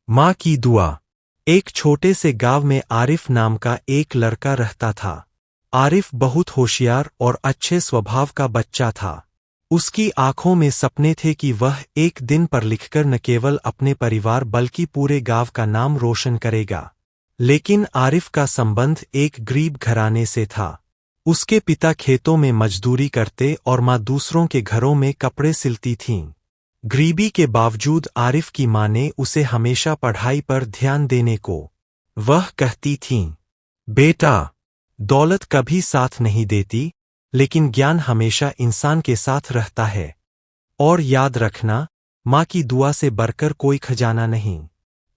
माँ की दुआ। एक छोटे से गांव में आरिफ नाम का एक लड़का रहता था। आरिफ बहुत होशियार और अच्छे स्वभाव का बच्चा था। उसकी आंखों में सपने थे कि वह एक दिन पर लिखकर न केवल अपने परिवार बल्कि पूरे गांव का नाम रोशन करेगा। लेकिन आरिफ का संबंध एक गरीब घराने से था। उसके पिता खेतों में मजदूरी करते और माँ दूसरों के घरों में कपड़े सिलती थीं। गरीबी के बावजूद आरिफ की माँ ने उसे हमेशा पढ़ाई पर ध्यान देने को। वह कहती थीं, बेटा, दौलत कभी साथ नहीं देती, लेकिन ज्ञान हमेशा इंसान के साथ रहता है। और याद रखना, माँ की दुआ से बढ़कर कोई खजाना नहीं।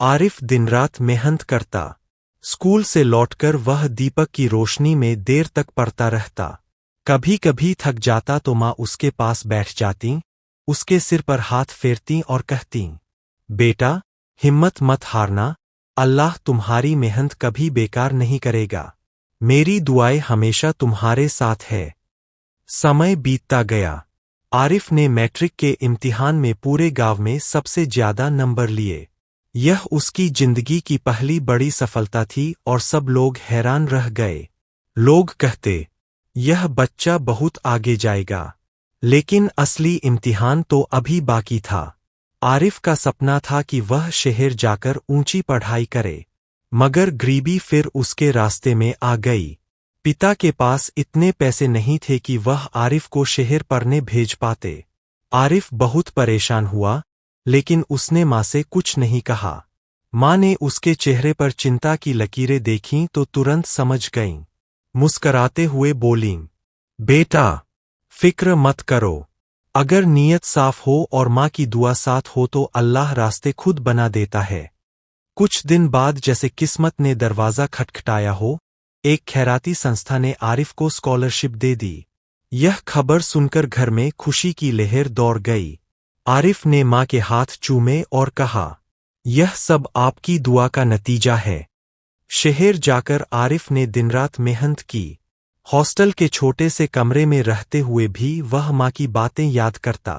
आरिफ दिन रात मेहनत करता। स्कूल से लौटकर वह दीपक की रोशनी में देर तक पढ़ता रहता। कभी कभी थक जाता तो माँ उसके पास बैठ जाती, उसके सिर पर हाथ फेरती और कहती, बेटा, हिम्मत मत हारना, अल्लाह तुम्हारी मेहनत कभी बेकार नहीं करेगा। मेरी दुआएं हमेशा तुम्हारे साथ है। समय बीतता गया। आरिफ ने मैट्रिक के इम्तिहान में पूरे गांव में सबसे ज्यादा नंबर लिए। यह उसकी जिंदगी की पहली बड़ी सफलता थी और सब लोग हैरान रह गए। लोग कहते, यह बच्चा बहुत आगे जाएगा। लेकिन असली इम्तिहान तो अभी बाकी था। आरिफ का सपना था कि वह शहर जाकर ऊंची पढ़ाई करे, मगर गरीबी फिर उसके रास्ते में आ गई। पिता के पास इतने पैसे नहीं थे कि वह आरिफ को शहर पढ़ने भेज पाते। आरिफ बहुत परेशान हुआ, लेकिन उसने माँ से कुछ नहीं कहा। माँ ने उसके चेहरे पर चिंता की लकीरें देखीं तो तुरंत समझ गईं। मुस्कराते हुए बोलीं, बेटा, फिक्र मत करो। अगर नीयत साफ हो और माँ की दुआ साथ हो तो अल्लाह रास्ते खुद बना देता है। कुछ दिन बाद जैसे किस्मत ने दरवाज़ा खटखटाया हो, एक खैराती संस्था ने आरिफ को स्कॉलरशिप दे दी। यह खबर सुनकर घर में खुशी की लहर दौड़ गई। आरिफ ने माँ के हाथ चूमे और कहा, यह सब आपकी दुआ का नतीजा है। शहर जाकर आरिफ ने दिनरात मेहनत की। हॉस्टल के छोटे से कमरे में रहते हुए भी वह माँ की बातें याद करता।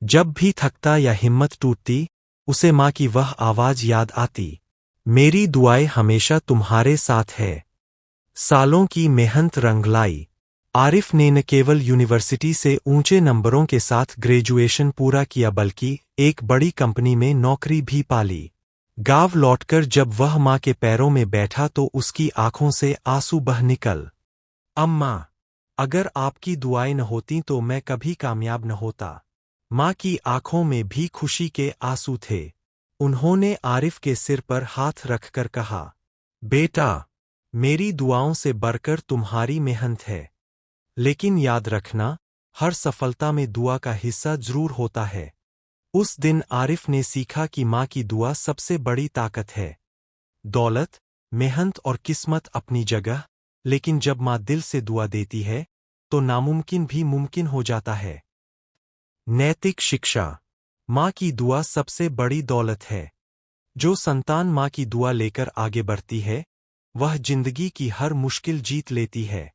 जब भी थकता या हिम्मत टूटती, उसे माँ की वह आवाज याद आती, मेरी दुआएं हमेशा तुम्हारे साथ है। सालों की मेहनत रंग लाई। आरिफ ने न केवल यूनिवर्सिटी से ऊंचे नंबरों के साथ ग्रेजुएशन पूरा किया बल्कि एक बड़ी कंपनी में नौकरी भी पाली। गांव लौटकर जब वह माँ के पैरों में बैठा तो उसकी आंखों से आंसू बह निकल। अम्मा, अगर आपकी दुआएं न होतीं तो मैं कभी कामयाब न होता। माँ की आंखों में भी खुशी के आंसू थे। उन्होंने आरिफ के सिर पर हाथ रखकर कहा, बेटा, मेरी दुआओं से बढ़कर तुम्हारी मेहनत है। लेकिन याद रखना, हर सफलता में दुआ का हिस्सा जरूर होता है। उस दिन आरिफ ने सीखा कि माँ की दुआ सबसे बड़ी ताकत है। दौलत, मेहनत और किस्मत अपनी जगह, लेकिन जब माँ दिल से दुआ देती है, तो नामुमकिन भी मुमकिन हो जाता है। नैतिक शिक्षा। माँ की दुआ सबसे बड़ी दौलत है। जो संतान माँ की दुआ लेकर आगे बढ़ती है, वह जिंदगी की हर मुश्किल जीत लेती है।